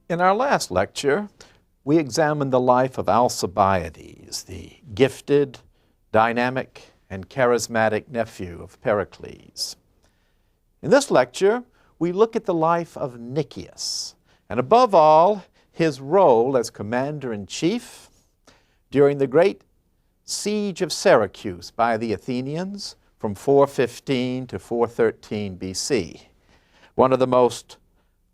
In our last lecture, we examined the life of Alcibiades, the gifted, dynamic, and charismatic nephew of Pericles. In this lecture, we look at the life of Nicias, and above all, his role as commander-in-chief during the great siege of Syracuse by the Athenians from 415 to 413 BC, one of the most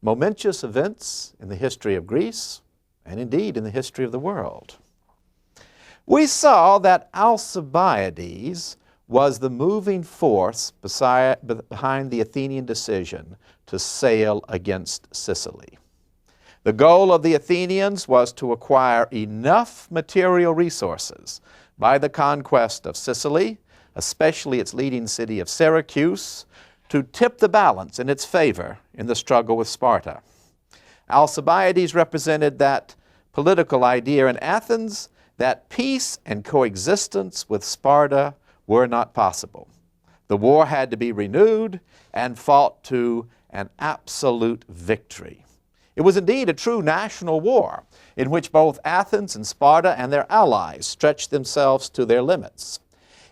momentous events in the history of Greece, and indeed in the history of the world. We saw that Alcibiades was the moving force behind the Athenian decision to sail against Sicily. The goal of the Athenians was to acquire enough material resources by the conquest of Sicily, especially its leading city of Syracuse, to tip the balance in its favor in the struggle with Sparta. Alcibiades represented that political idea in Athens that peace and coexistence with Sparta were not possible. The war had to be renewed and fought to an absolute victory. It was indeed a true national war in which both Athens and Sparta and their allies stretched themselves to their limits.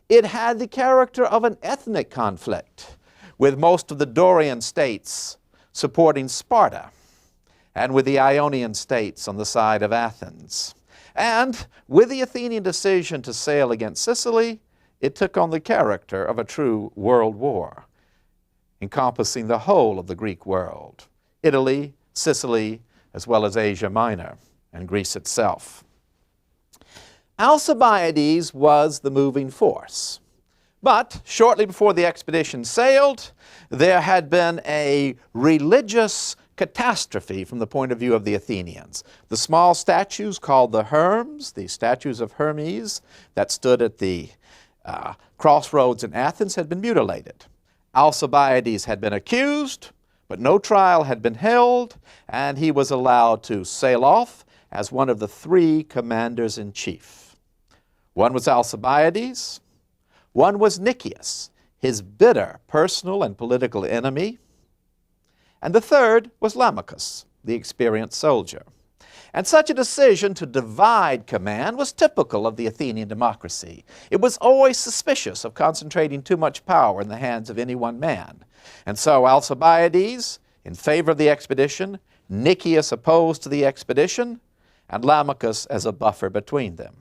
It had the character of an ethnic conflict, with most of the Dorian states supporting Sparta, and with the Ionian states on the side of Athens. And with the Athenian decision to sail against Sicily, it took on the character of a true world war, encompassing the whole of the Greek world, Italy, Sicily, as well as Asia Minor and Greece itself. Alcibiades was the moving force. But shortly before the expedition sailed, there had been a religious catastrophe from the point of view of the Athenians. The small statues called the Hermes, the statues of Hermes that stood at the crossroads in Athens, had been mutilated. Alcibiades had been accused, but no trial had been held, and he was allowed to sail off as one of the three commanders-in-chief. One was Alcibiades, one was Nicias, his bitter personal and political enemy, and the third was Lamachus, the experienced soldier. And such a decision to divide command was typical of the Athenian democracy. It was always suspicious of concentrating too much power in the hands of any one man. And so Alcibiades, in favor of the expedition, Nicias opposed to the expedition, and Lamachus as a buffer between them.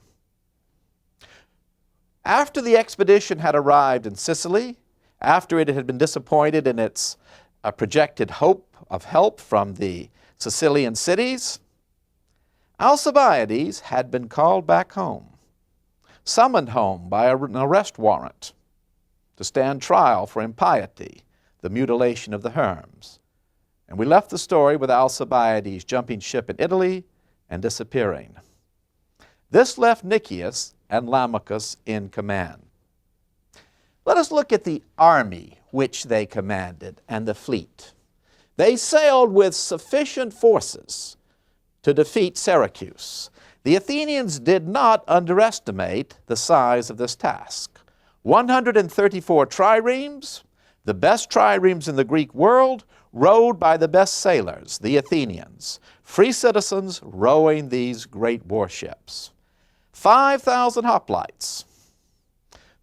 After the expedition had arrived in Sicily, after it had been disappointed in its projected hope of help from the Sicilian cities, Alcibiades had been called back home, summoned home by an arrest warrant to stand trial for impiety, the mutilation of the Hermes. And we left the story with Alcibiades jumping ship in Italy and disappearing. This left Nicias and Lamachus in command. Let us look at the army which they commanded and the fleet. They sailed with sufficient forces to defeat Syracuse. The Athenians did not underestimate the size of this task. 134 triremes, the best triremes in the Greek world, rowed by the best sailors, the Athenians, free citizens rowing these great warships. 5,000 hoplites,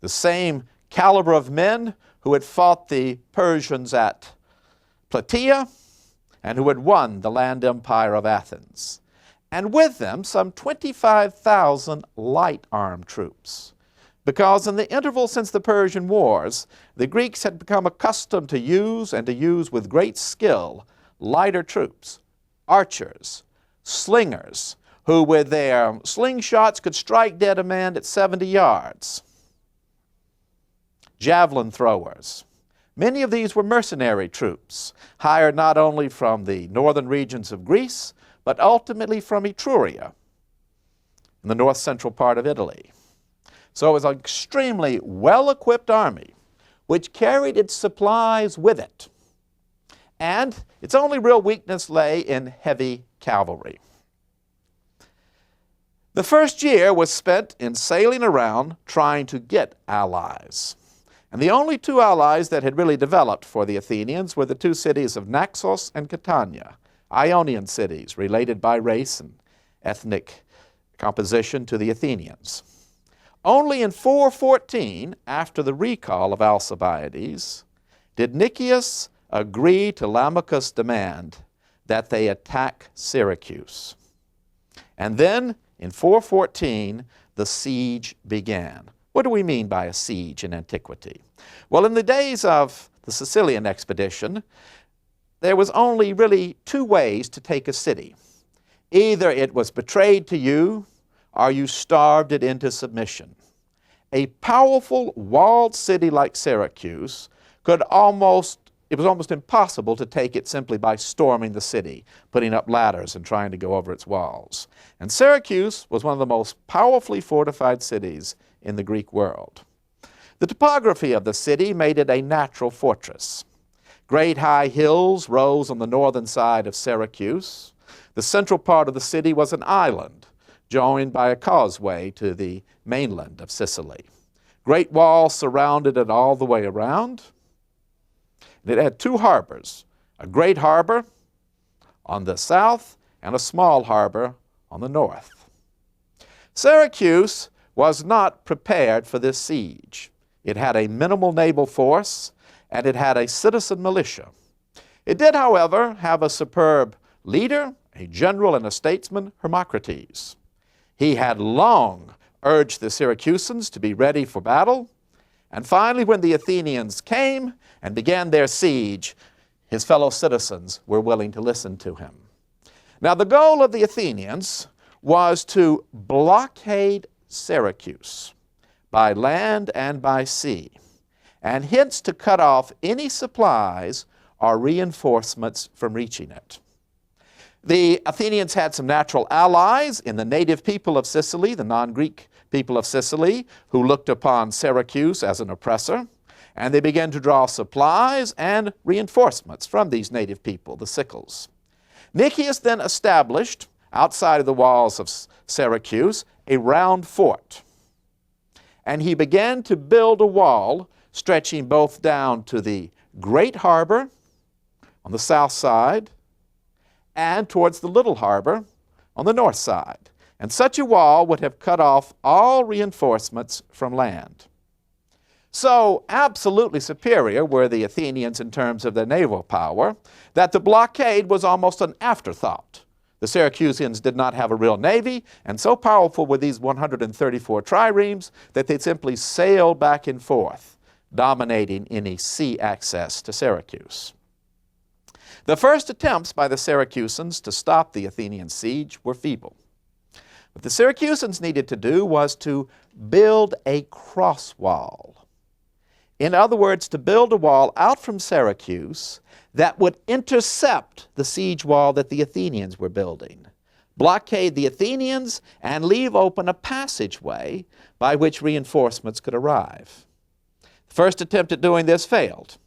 the same caliber of men who had fought the Persians at Plataea and who had won the land empire of Athens. And with them, some 25,000 light armed troops. Because in the interval since the Persian Wars, the Greeks had become accustomed to use with great skill lighter troops, archers, slingers, who with their slingshots could strike dead a man at 70 yards. Javelin throwers. Many of these were mercenary troops, hired not only from the northern regions of Greece, but ultimately from Etruria, in the north-central part of Italy. So it was an extremely well-equipped army, which carried its supplies with it. And its only real weakness lay in heavy cavalry. The first year was spent in sailing around trying to get allies. And the only two allies that had really developed for the Athenians were the two cities of Naxos and Catania, Ionian cities related by race and ethnic composition to the Athenians. Only in 414, after the recall of Alcibiades, did Nicias agree to Lamachus' demand that they attack Syracuse. And then, in 414, the siege began. What do we mean by a siege in antiquity? Well, in the days of the Sicilian expedition, there was only really two ways to take a city. Either it was betrayed to you, or you starved it into submission. A powerful walled city like Syracuse it was almost impossible to take it simply by storming the city, putting up ladders and trying to go over its walls. And Syracuse was one of the most powerfully fortified cities in the Greek world. The topography of the city made it a natural fortress. Great high hills rose on the northern side of Syracuse. The central part of the city was an island, joined by a causeway to the mainland of Sicily. Great walls surrounded it all the way around. It had two harbors, a great harbor on the south and a small harbor on the north. Syracuse was not prepared for this siege. It had a minimal naval force, and it had a citizen militia. It did, however, have a superb leader, a general and a statesman, Hermocrates. He had long urged the Syracusans to be ready for battle, and finally, when the Athenians came and began their siege, his fellow citizens were willing to listen to him. Now, the goal of the Athenians was to blockade Syracuse by land and by sea, and hence to cut off any supplies or reinforcements from reaching it. The Athenians had some natural allies in the native people of Sicily, the non-Greek people of Sicily, who looked upon Syracuse as an oppressor, and they began to draw supplies and reinforcements from these native people, the Sicels. Nicias then established, outside of the walls of Syracuse, a round fort. And he began to build a wall stretching both down to the great harbor on the south side and towards the little harbor on the north side. And such a wall would have cut off all reinforcements from land. So absolutely superior were the Athenians in terms of their naval power, that the blockade was almost an afterthought. The Syracusans did not have a real navy, and so powerful were these 134 triremes that they simply sailed back and forth, dominating any sea access to Syracuse. The first attempts by the Syracusans to stop the Athenian siege were feeble. What the Syracusans needed to do was to build a cross wall. In other words, to build a wall out from Syracuse that would intercept the siege wall that the Athenians were building, blockade the Athenians, and leave open a passageway by which reinforcements could arrive. The first attempt at doing this failed.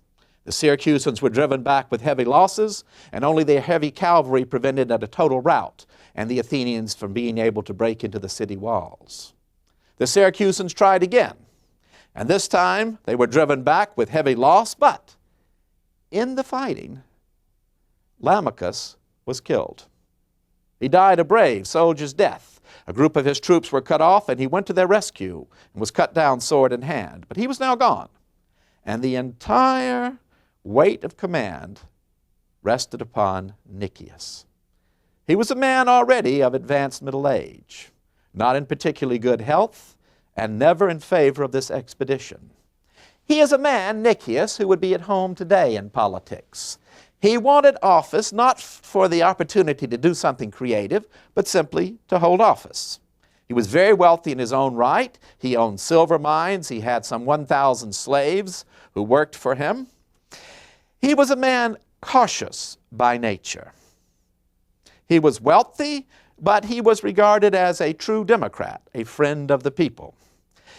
The Syracusans were driven back with heavy losses, and only their heavy cavalry prevented a total rout and the Athenians from being able to break into the city walls. The Syracusans tried again, and this time they were driven back with heavy loss, but in the fighting, Lamachus was killed. He died a brave soldier's death. A group of his troops were cut off, and he went to their rescue and was cut down sword in hand. But he was now gone, and the entire weight of command rested upon Nicias. He was a man already of advanced middle age, not in particularly good health, and never in favor of this expedition. He is a man, Nicias, who would be at home today in politics. He wanted office not for the opportunity to do something creative, but simply to hold office. He was very wealthy in his own right. He owned silver mines. He had some 1,000 slaves who worked for him. He was a man cautious by nature. He was wealthy, but he was regarded as a true Democrat, a friend of the people.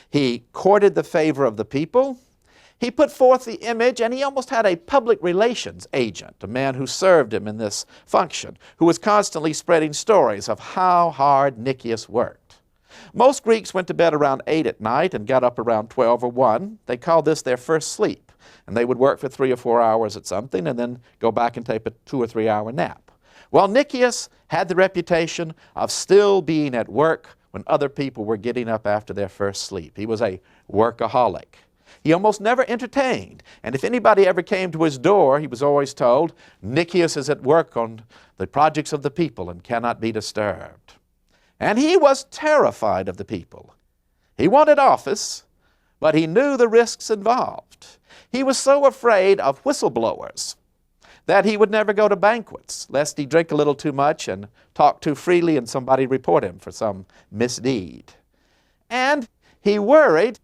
He courted the favor of the people. He put forth the image, and he almost had a public relations agent, a man who served him in this function, who was constantly spreading stories of how hard Nicias worked. Most Greeks went to bed around 8 at night and got up around 12 or 1. They called this their first sleep, and they would work for 3 or 4 hours at something and then go back and take a 2 or 3 hour nap. Well, Nicias had the reputation of still being at work when other people were getting up after their first sleep. He was a workaholic. He almost never entertained. And if anybody ever came to his door, he was always told, Nicias is at work on the projects of the people and cannot be disturbed. And he was terrified of the people. He wanted office, but he knew the risks involved. He was so afraid of whistleblowers that he would never go to banquets, lest he drink a little too much and talk too freely and somebody report him for some misdeed. And he worried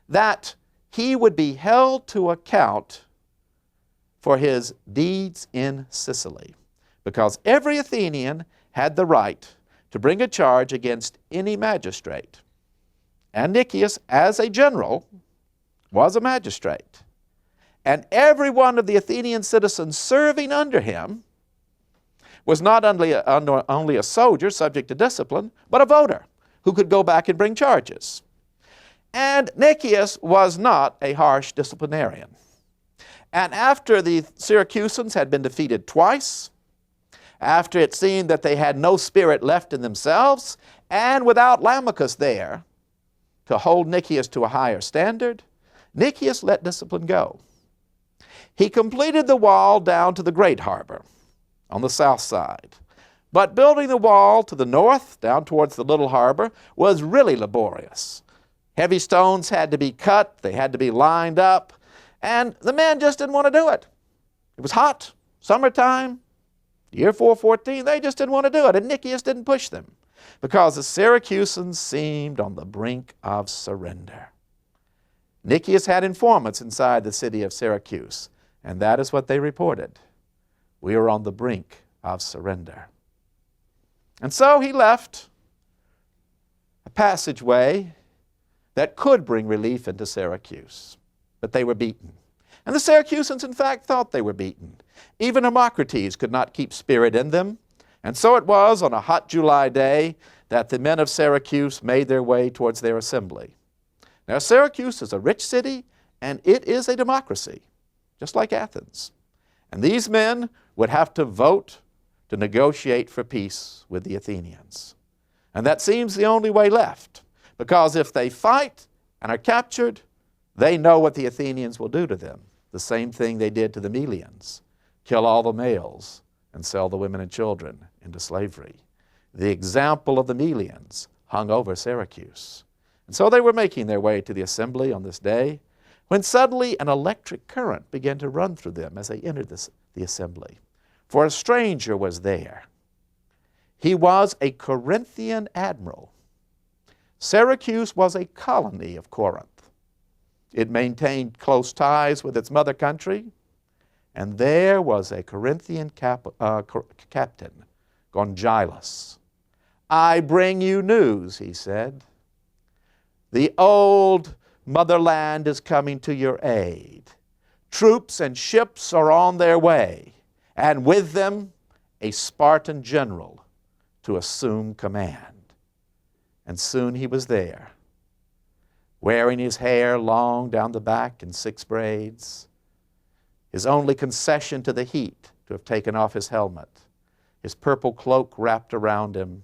that he would be held to account for his deeds in Sicily, because every Athenian had the right to bring a charge against any magistrate. And Nicias, as a general, was a magistrate. And every one of the Athenian citizens serving under him was not only a soldier subject to discipline, but a voter who could go back and bring charges. And Nicias was not a harsh disciplinarian. And after the Syracusans had been defeated twice, after it seemed that they had no spirit left in themselves, and without Lamachus there to hold Nicias to a higher standard, Nicias let discipline go. He completed the wall down to the Great Harbor on the south side. But building the wall to the north, down towards the Little Harbor, was really laborious. Heavy stones had to be cut, they had to be lined up, and the men just didn't want to do it. It was hot, summertime, year 414, they just didn't want to do it, and Nicias didn't push them, because the Syracusans seemed on the brink of surrender. Nicias had informants inside the city of Syracuse, and that is what they reported. We are on the brink of surrender. And so he left a passageway that could bring relief into Syracuse. But they were beaten. And the Syracusans, in fact, thought they were beaten. Even Hermocrates could not keep spirit in them. And so it was on a hot July day that the men of Syracuse made their way towards their assembly. Now, Syracuse is a rich city, and it is a democracy, just like Athens. And these men would have to vote to negotiate for peace with the Athenians. And that seems the only way left, because if they fight and are captured, they know what the Athenians will do to them. The same thing they did to the Melians, kill all the males and sell the women and children into slavery. The example of the Melians hung over Syracuse. And so they were making their way to the assembly on this day, when suddenly an electric current began to run through them as they entered the assembly. For a stranger was there. He was a Corinthian admiral. Syracuse was a colony of Corinth. It maintained close ties with its mother country, and there was a Corinthian captain, Gongylus. I bring you news, he said. The old motherland is coming to your aid. Troops and ships are on their way, and with them a Spartan general to assume command. And soon he was there, wearing his hair long down the back in 6 braids, his only concession to the heat to have taken off his helmet, his purple cloak wrapped around him,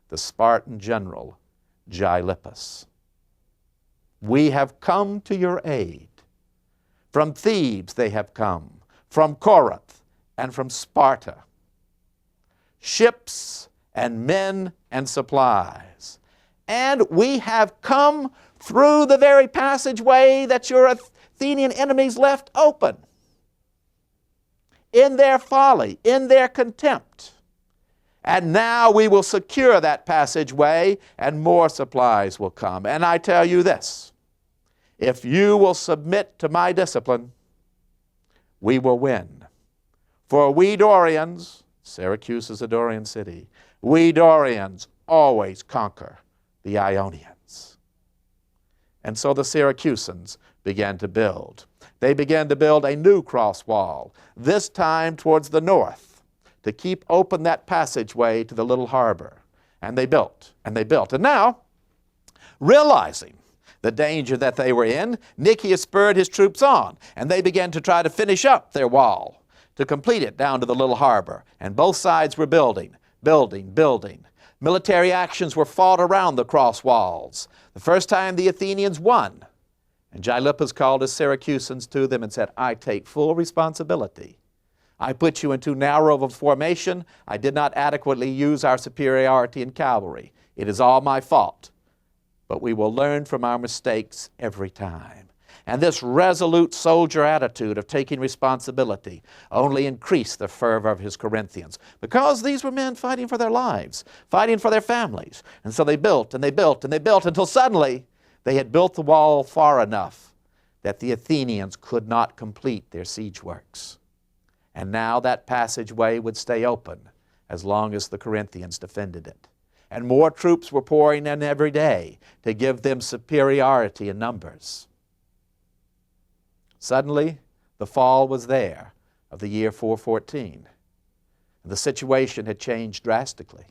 the Spartan general, Gylippus. We have come to your aid. From Thebes they have come, from Corinth and from Sparta. Ships and men and supplies. And we have come through the very passageway that your Athenian enemies left open. In their folly, in their contempt. And now we will secure that passageway and more supplies will come. And I tell you this, if you will submit to my discipline, we will win. For we Dorians, Syracuse is a Dorian city, we Dorians always conquer the Ionians. And so the Syracusans began to build. They began to build a new cross wall, this time towards the north, to keep open that passageway to the little harbor. And they built, and they built. And now, realizing the danger that they were in, Nicias spurred his troops on, and they began to try to finish up their wall, to complete it down to the little harbor. And both sides were building. Military actions were fought around the cross walls. The first time the Athenians won. And Gylippus called his Syracusans to them and said, I take full responsibility. I put you into narrow of a formation. I did not adequately use our superiority in cavalry. It is all my fault. But we will learn from our mistakes every time. And this resolute soldier attitude of taking responsibility only increased the fervor of his Corinthians, because these were men fighting for their lives, fighting for their families. And so they built and they built and they built until suddenly they had built the wall far enough that the Athenians could not complete their siege works. And now that passageway would stay open as long as the Corinthians defended it. And more troops were pouring in every day to give them superiority in numbers. Suddenly, the fall was there of the year 414. And the situation had changed drastically.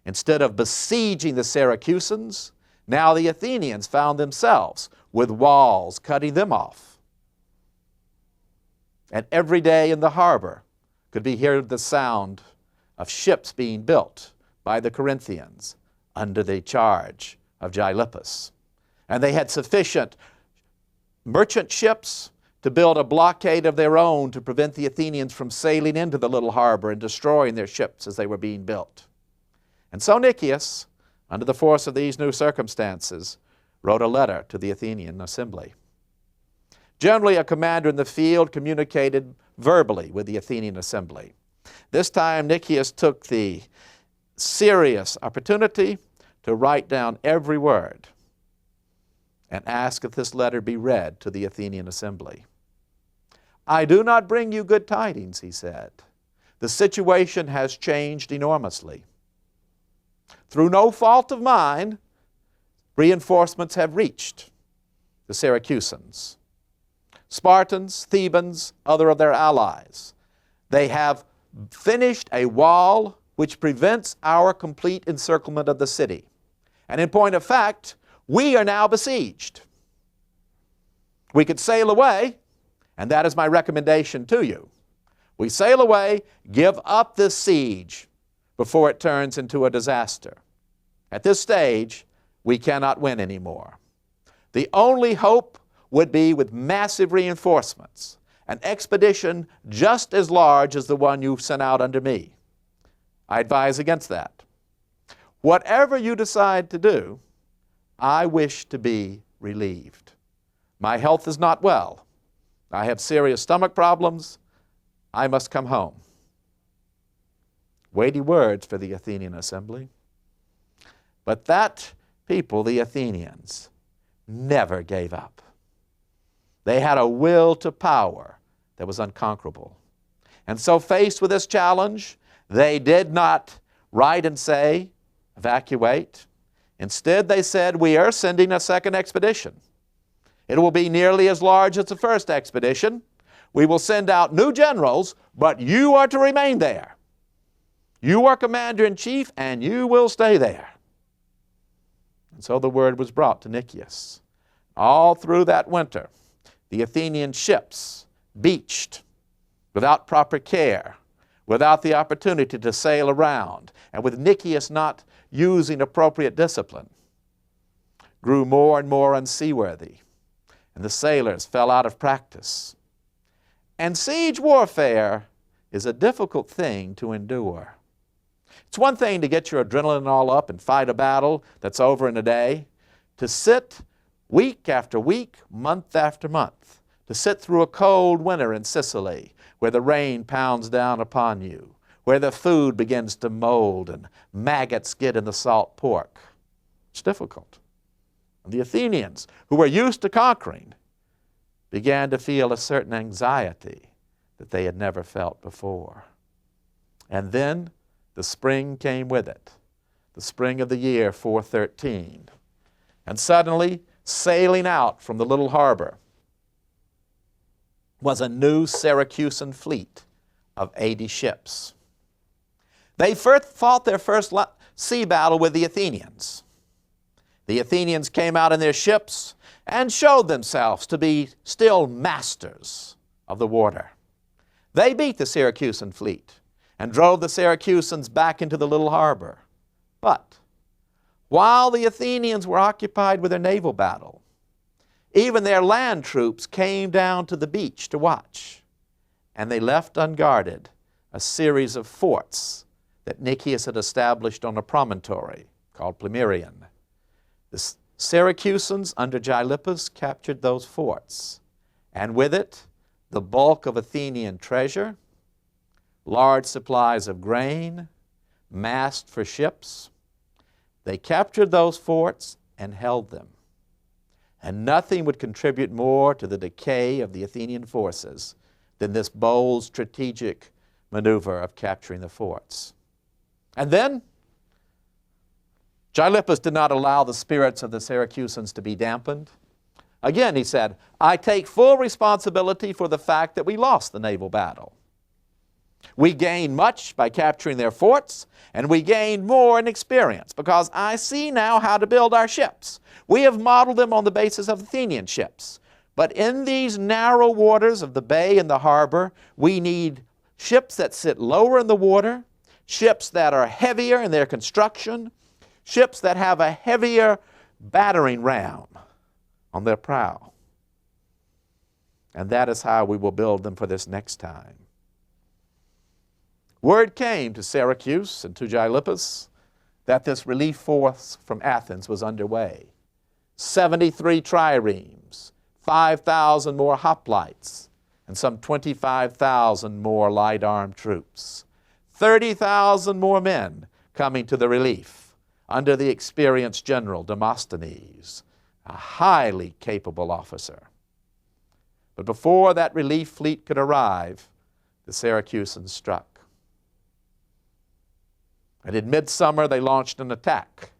Instead of besieging the Syracusans, now the Athenians found themselves with walls cutting them off. And every day in the harbor could be heard the sound of ships being built by the Corinthians under the charge of Gylippus. And they had sufficient merchant ships to build a blockade of their own to prevent the Athenians from sailing into the little harbor and destroying their ships as they were being built. And so Nicias, under the force of these new circumstances, wrote a letter to the Athenian assembly. Generally, a commander in the field communicated verbally with the Athenian assembly. This time, Nicias took the serious opportunity to write down every word and ask that this letter be read to the Athenian assembly. I do not bring you good tidings, he said. The situation has changed enormously. Through no fault of mine, reinforcements have reached the Syracusans. Spartans, Thebans, other of their allies. They have finished a wall which prevents our complete encirclement of the city. And in point of fact, we are now besieged. We could sail away, and that is my recommendation to you. We sail away, give up this siege before it turns into a disaster. At this stage, we cannot win anymore. The only hope would be with massive reinforcements, an expedition just as large as the one you sent out under me. I advise against that. Whatever you decide to do, I wish to be relieved. My health is not well. I have serious stomach problems. I must come home. Weighty words for the Athenian assembly. But that people, the Athenians, never gave up. They had a will to power that was unconquerable. And so faced with this challenge, they did not write and say, evacuate. Instead, they said, we are sending a second expedition. It will be nearly as large as the first expedition. We will send out new generals, but you are to remain there. You are commander-in-chief, and you will stay there. And so the word was brought to Nicias. All through that winter, the Athenian ships beached without proper care, without the opportunity to sail around, and with Nicias not using appropriate discipline, grew more and more unseaworthy, and the sailors fell out of practice. And siege warfare is a difficult thing to endure. It's one thing to get your adrenaline all up and fight a battle that's over in a day, to sit week after week, month after month, to sit through a cold winter in Sicily where the rain pounds down upon you, where the food begins to mold and maggots get in the salt pork. It's difficult. And the Athenians, who were used to conquering, began to feel a certain anxiety that they had never felt before. And then the spring came with it, the spring of the year 413. And suddenly, sailing out from the little harbor was a new Syracusan fleet of 80 ships. They first fought their first sea battle with the Athenians. The Athenians came out in their ships and showed themselves to be still masters of the water. They beat the Syracusan fleet and drove the Syracusans back into the little harbor. But while the Athenians were occupied with their naval battle, even their land troops came down to the beach to watch, and they left unguarded a series of forts that Nicias had established on a promontory called Plemmyrion. The Syracusans under Gylippus captured those forts, and with it the bulk of Athenian treasure, large supplies of grain, masts for ships. They captured those forts and held them. And nothing would contribute more to the decay of the Athenian forces than this bold strategic maneuver of capturing the forts. And then Gylippus did not allow the spirits of the Syracusans to be dampened. Again, he said, I take full responsibility for the fact that we lost the naval battle. We gained much by capturing their forts, and we gained more in experience because I see now how to build our ships. We have modeled them on the basis of Athenian ships. But in these narrow waters of the bay and the harbor, we need ships that sit lower in the water, ships that are heavier in their construction, ships that have a heavier battering ram on their prow. And that is how we will build them for this next time. Word came to Syracuse and to Gylippus that this relief force from Athens was underway. 73 triremes, 5,000 more hoplites, and some 25,000 more light-armed troops. 30,000 more men coming to the relief under the experienced general Demosthenes, a highly capable officer. But before that relief fleet could arrive, the Syracusans struck. And in midsummer, they launched an attack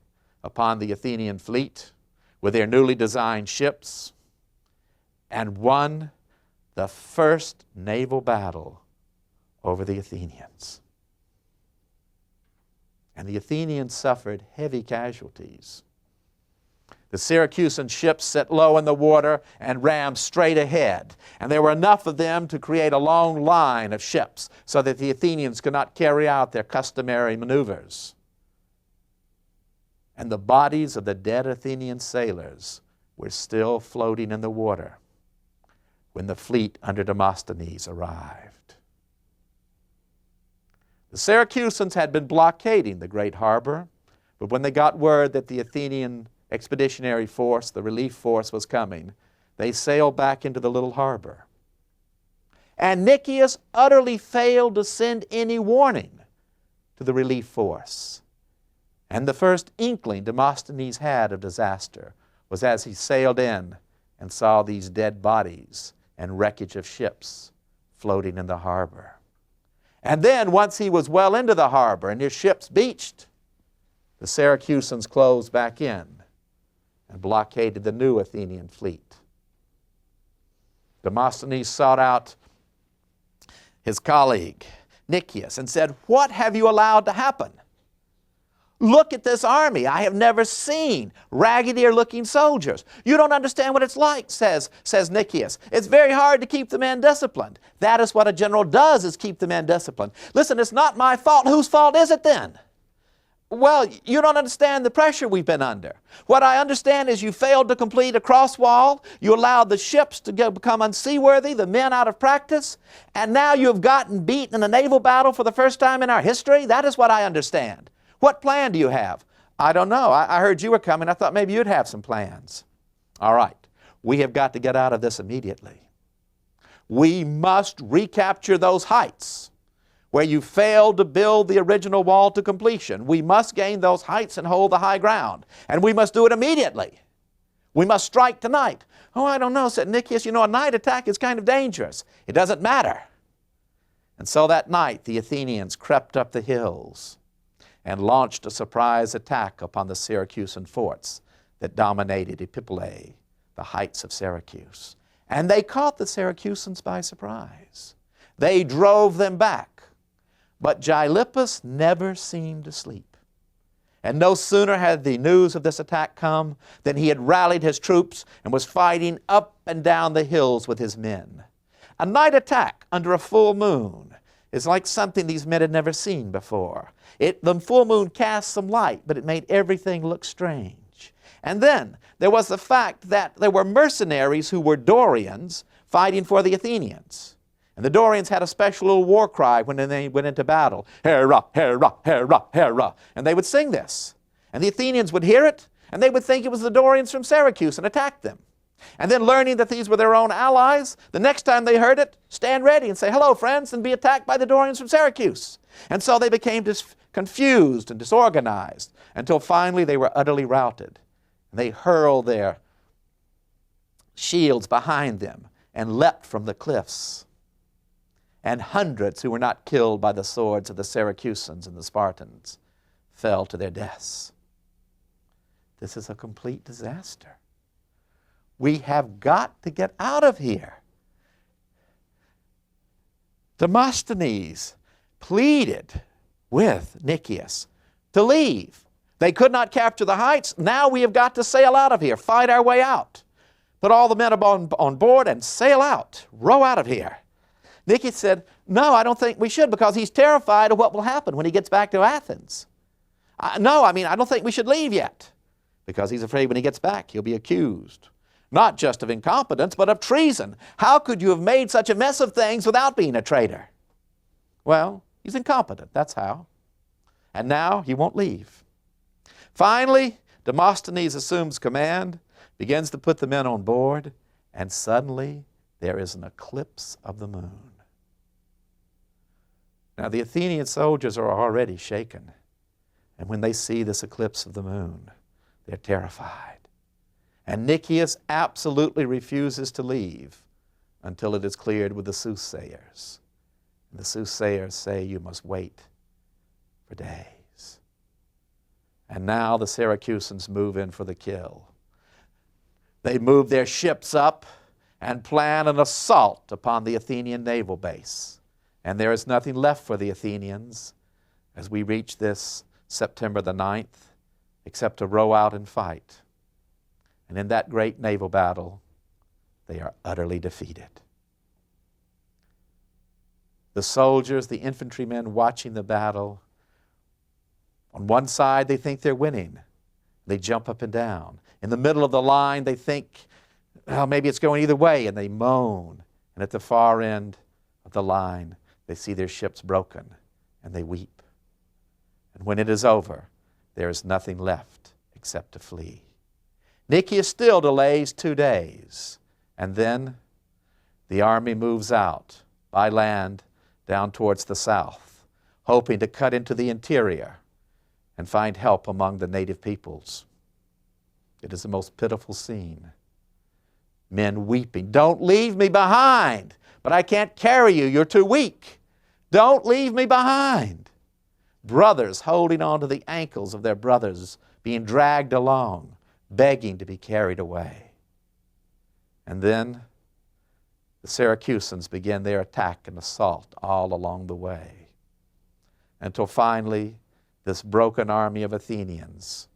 upon the Athenian fleet with their newly designed ships and won the first naval battle over the Athenians. And the Athenians suffered heavy casualties. The Syracusan ships set low in the water and rammed straight ahead. And there were enough of them to create a long line of ships so that the Athenians could not carry out their customary maneuvers. And the bodies of the dead Athenian sailors were still floating in the water when the fleet under Demosthenes arrived. The Syracusans had been blockading the great harbor, but when they got word that the Athenian expeditionary force, the relief force, was coming, they sailed back into the little harbor. And Nicias utterly failed to send any warning to the relief force. And the first inkling Demosthenes had of disaster was as he sailed in and saw these dead bodies and wreckage of ships floating in the harbor. And then, once he was well into the harbor and his ships beached, the Syracusans closed back in and blockaded the new Athenian fleet. Demosthenes sought out his colleague, Nicias, and said, "What have you allowed to happen? Look at this army. I have never seen raggedier-looking soldiers. You don't understand what it's like," says Nicias. "It's very hard to keep the men disciplined." That is what a general does, is keep the men disciplined. "Listen, it's not my fault." "Whose fault is it then?" "Well, you don't understand the pressure we've been under. What I understand is you failed to complete a cross wall, you allowed the ships to become unseaworthy, the men out of practice, and now you have gotten beaten in a naval battle for the first time in our history. That is what I understand. What plan do you have?" "I don't know. I heard you were coming. I thought maybe you'd have some plans." "All right. We have got to get out of this immediately. We must recapture those heights where you failed to build the original wall to completion. We must gain those heights and hold the high ground. And we must do it immediately. We must strike tonight." "Oh, I don't know," said Nicias. "You know, a night attack is kind of dangerous." "It doesn't matter." And so that night the Athenians crept up the hills and launched a surprise attack upon the Syracusan forts that dominated Epipolae, the heights of Syracuse. And they caught the Syracusans by surprise. They drove them back. But Gylippus never seemed to sleep. And no sooner had the news of this attack come than he had rallied his troops and was fighting up and down the hills with his men. A night attack under a full moon is like something these men had never seen before. The full moon cast some light, but it made everything look strange. And then there was the fact that there were mercenaries who were Dorians fighting for the Athenians. And the Dorians had a special little war cry when they went into battle. Hera, hera, hera, hera. And they would sing this. And the Athenians would hear it, and they would think it was the Dorians from Syracuse and attack them. And then learning that these were their own allies, the next time they heard it, stand ready and say, hello, friends, and be attacked by the Dorians from Syracuse. And so they became confused and disorganized until finally they were utterly routed. And they hurled their shields behind them and leapt from the cliffs. And hundreds who were not killed by the swords of the Syracusans and the Spartans fell to their deaths. This is a complete disaster. We have got to get out of here. Demosthenes pleaded with Nicias to leave. They could not capture the heights. Now we have got to sail out of here, fight our way out. Put all the men on board and sail out, row out of here. Nicias said, no, I don't think we should, because he's terrified of what will happen when he gets back to Athens. I don't think we should leave yet, because he's afraid when he gets back he'll be accused. Not just of incompetence, but of treason. How could you have made such a mess of things without being a traitor? Well, he's incompetent, that's how. And now he won't leave. Finally, Demosthenes assumes command, begins to put the men on board, and suddenly there is an eclipse of the moon. Now the Athenian soldiers are already shaken, and when they see this eclipse of the moon, they're terrified. And Nicias absolutely refuses to leave until it is cleared with the soothsayers. And the soothsayers say, you must wait for days. And now the Syracusans move in for the kill. They move their ships up and plan an assault upon the Athenian naval base. And there is nothing left for the Athenians as we reach this September the 9th except to row out and fight. And in that great naval battle, they are utterly defeated. The soldiers, the infantrymen watching the battle, on one side they think they're winning. They jump up and down. In the middle of the line they think, oh, maybe it's going either way, and they moan. And at the far end of the line, they see their ships broken, and they weep. And when it is over, there is nothing left except to flee. Nicias still delays 2 days, and then the army moves out by land down towards the south, hoping to cut into the interior and find help among the native peoples. It is the most pitiful scene. Men weeping, don't leave me behind, but I can't carry you, you're too weak. Don't leave me behind. Brothers holding on to the ankles of their brothers, being dragged along, begging to be carried away. And then the Syracusans begin their attack and assault all along the way, until finally this broken army of Athenians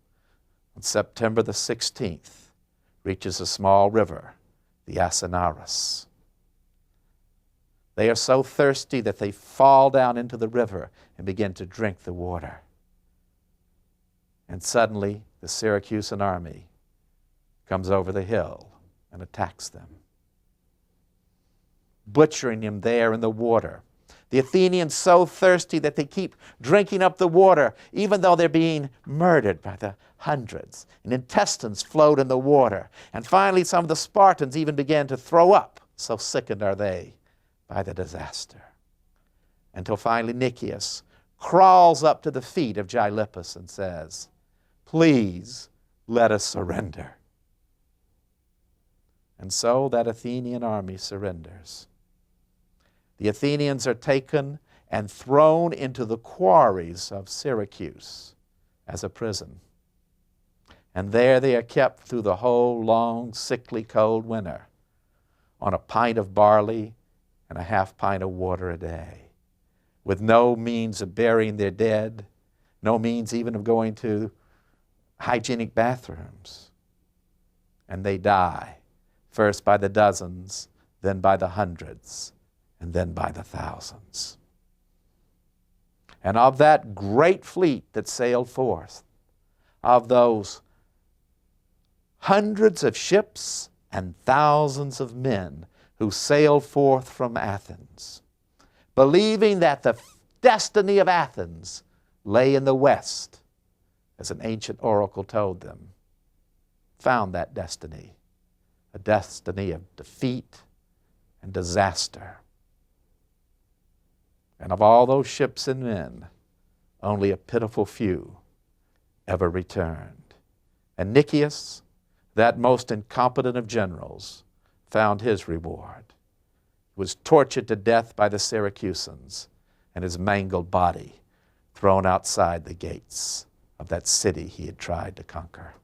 on September the 16th reaches a small river, the Asinaris. They are so thirsty that they fall down into the river and begin to drink the water. And suddenly the Syracusan army comes over the hill and attacks them, butchering them there in the water. The Athenians so thirsty that they keep drinking up the water, even though they're being murdered by the hundreds, and intestines float in the water. And finally some of the Spartans even began to throw up, so sickened are they by the disaster. Until finally Nicias crawls up to the feet of Gylippus and says, please let us surrender. And so that Athenian army surrenders. The Athenians are taken and thrown into the quarries of Syracuse as a prison. And there they are kept through the whole long, sickly, cold winter on a pint of barley and a half pint of water a day, with no means of burying their dead, no means even of going to hygienic bathrooms. And they die, first by the dozens, then by the hundreds, and then by the thousands. And of that great fleet that sailed forth, of those hundreds of ships and thousands of men who sailed forth from Athens, believing that the destiny of Athens lay in the west, as an ancient oracle told them, found that destiny, a destiny of defeat and disaster. And of all those ships and men, only a pitiful few ever returned. And Nicias, that most incompetent of generals, found his reward. He was tortured to death by the Syracusans, and his mangled body thrown outside the gates of that city he had tried to conquer.